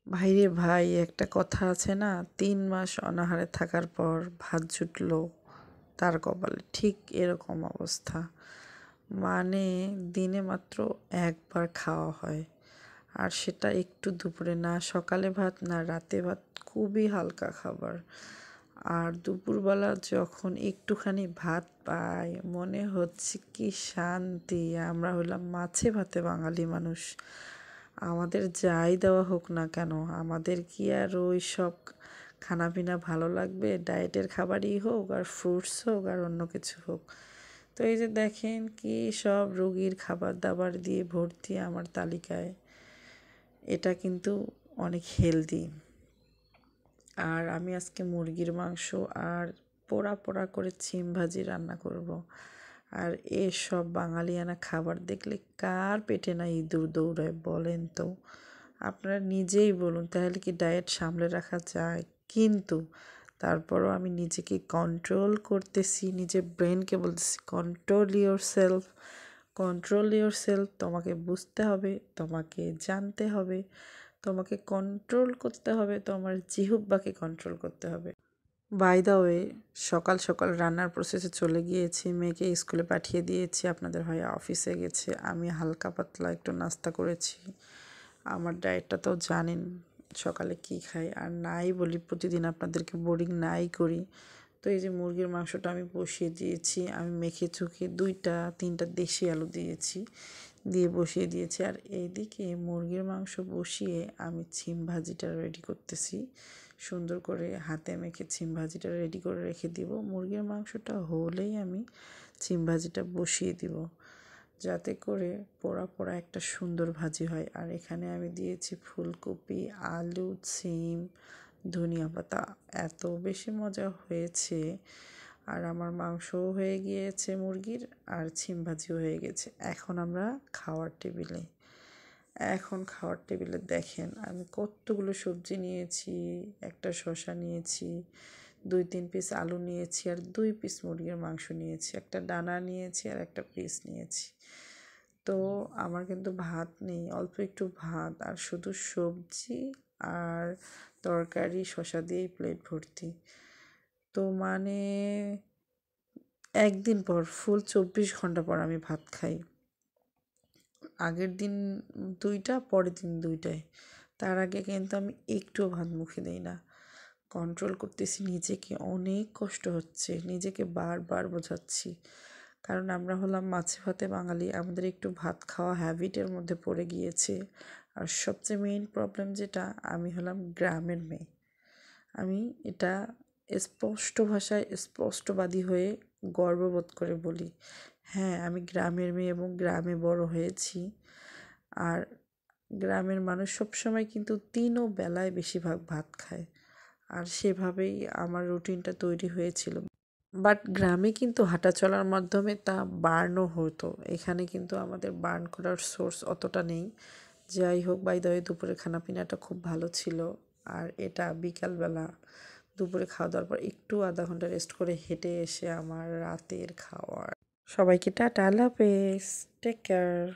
ভাইরে ভাই, একটা কথা আছে না, 3 মাস অনাহারে থাকার পর ভাত জুটলো তার কপালে, ঠিক এরকম অবস্থা। মানে দিনে মাত্র একবার খাওয়া হয়, আর সেটা একটু দুপুরে, না সকালে ভাত না রাতে ভাত, খুবই হালকা খাবার। আর দুপুরবেলা যখন একটুখানি ভাত পাই মনে হচ্ছে কি শান্তি। আমরা হলাম মাছে ভাতে বাঙালি মানুষ, আমাদের যাই দেওয়া হোক না কেন, আমাদের কি আর ওই সব খানাপিনা ভালো লাগবে? ডায়েটের খাবারই হোক আর ফ্রুটস হোক আর অন্য কিছু হোক। তো এই যে দেখেন কি সব রোগীর খাবার দাবার দিয়ে ভর্তি আমার তালিকায়। এটা কিন্তু অনেক হেলদি। আর আমি আজকে মুরগির মাংস আর পোড়া পোড়া করে সিম ভাজি রান্না করব। আর এসব বাঙালিয়ানা খাবার দেখলে কার পেটে না ইঁদুর দৌড়ায় বলেন তো? আপনারা নিজেই বলুন, তাহলে কি ডায়েট সামলে রাখা যায়? কিন্তু তারপরও আমি নিজেকে কন্ট্রোল করতেছি, নিজের ব্রেনকে বলতেছি control your self, control your self. তোমাকে বুঝতে হবে, তোমাকে জানতে হবে, তোমাকে কন্ট্রোল করতে হবে, তোমার জিহ্বাকে কন্ট্রোল করতে হবে। বাই দ্য ওয়ে, সকাল সকাল রান্নার প্রসেসে চলে গিয়েছি, মেয়েকে স্কুলে পাঠিয়ে দিয়েছি, আপনাদের ভাইয়া অফিসে গেছে, আমি হালকা পাতলা একটু নাস্তা করেছি। আমার ডায়েটটা তো জানেন, সকালে কি খাই আর নাই বলি, প্রতিদিন আপনাদেরকে বোরিং নাই করি। তো এই যে মুরগির মাংসটা আমি বসিয়ে দিয়েছি, আমি মেখে চুখে 2-3টা দেশি আলু দিয়েছি, দিয়ে বসিয়ে দিয়েছি। আর এইদিকে মুরগির মাংস বসিয়ে আমি সিম ভাজিটা রেডি করতেছি। সুন্দর করে হাতে মেখে সিম ভাজিটা রেডি করে রেখে দিব। মুরগির মাংসটা হলেই আমি সিম ভাজিটা বসিয়ে দিব, যাতে করে পোড়া পোড়া একটা সুন্দর ভাজি হয়। আর এখানে আমি দিয়েছি ফুলকপি, আলু, সিম, ধনিয়া পাতা। এত বেশি মজা হয়েছে। আর আমার মাংসও হয়ে গিয়েছে মুরগির, আর সিম ভাজিও হয়ে গেছে। এখন আমরা খাওয়ার টেবিলে। এখন খাওয়ার টেবিলে দেখেন আমি কতগুলো সবজি নিয়েছি। একটা শসা নিয়েছি, 2-3 পিস আলু নিয়েছি, আর 2 পিস মুরগির মাংস নিয়েছি, একটা ডানা নিয়েছি আর একটা পিস নিয়েছি। তো আমার কিন্তু ভাত নেই, অল্প একটু ভাত আর শুধু সবজি আর তরকারি, শসা দিয়েই প্লেট ভর্তি। তো মানে একদিন পর, ফুল 24 ঘন্টা পর আমি ভাত খাই। আগের দিন 2টা, পরের দিন 2টায়। তার আগে কিন্তু আমি একটুও ভাত মুখে দিই না। কন্ট্রোল করতেছি নিজেকে, অনেক কষ্ট হচ্ছে, নিজেকে বারবার বোঝাচ্ছি। কারণ আমরা হলাম মাছে ভাতে বাঙালি, আমাদের একটু ভাত খাওয়া হ্যাবিটের মধ্যে পড়ে গিয়েছে। আর সবচেয়ে মেইন প্রবলেম যেটা, আমি হলাম গ্রামের মেয়ে। আমি এটা স্পষ্ট ভাষায় স্পষ্টবাদী হয়ে গর্ববোধ করে বলি, হ্যাঁ আমি গ্রামের মেয়ে এবং গ্রামে বড় হয়েছি। আর গ্রামের মানুষ সবসময় কিন্তু 3 বেলায় বেশিরভাগ ভাত খায়, আর সেভাবেই আমার রুটিনটা তৈরি হয়েছিল। বাট গ্রামে কিন্তু হাঁটা চলার মাধ্যমে তা বার্নও হতো, এখানে কিন্তু আমাদের বার্ন করার সোর্স অতটা নেই। যাই হোক, বাই দ্য ওয়ে দুপুরে খানাপিনাটা খুব ভালো ছিল। আর এটা বিকালবেলা, দুপুরে খাওয়া দাওয়ার পর একটু আধা ঘন্টা রেস্ট করে হেঁটে এসে আমার রাতের খাওয়ার। সবাইকে টাটা, আল্লাহ হাফেজ, টেক কেয়ার।